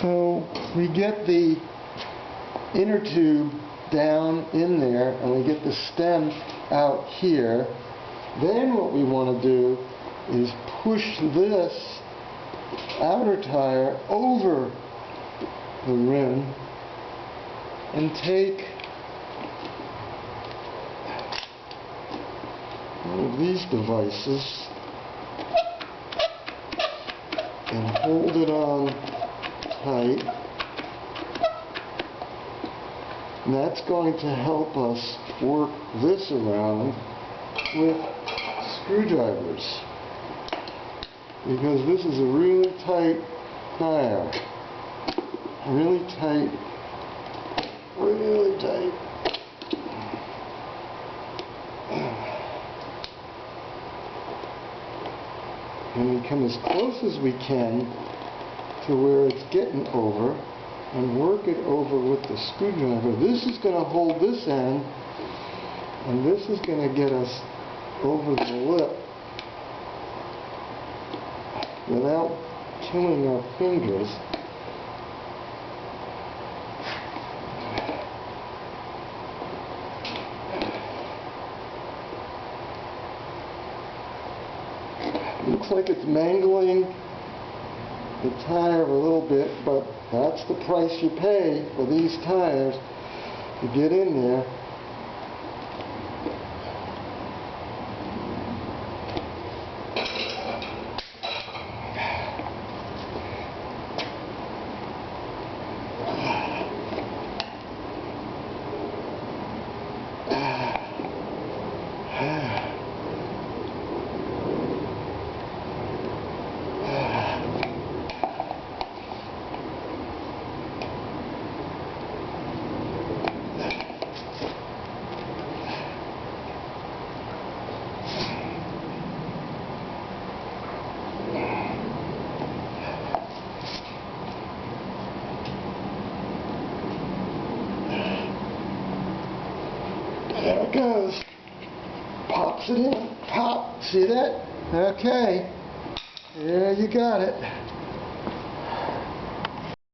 So we get the inner tube down in there and we get the stem out here. Then what we want to do is push this outer tire over the rim and take one of these devices and hold it on tight. And that's going to help us work this around with screwdrivers, because this is a really tight tire. Really tight. Really tight. And we come as close as we can to where it's getting over and work it over with the screwdriver. This is going to hold this end, and this is going to get us over the lip without killing our fingers. Looks like it's mangling the tire a little bit, but that's the price you pay for these tires to get in there. There it goes. Pops it in. Pop. See that? Okay. There you got it.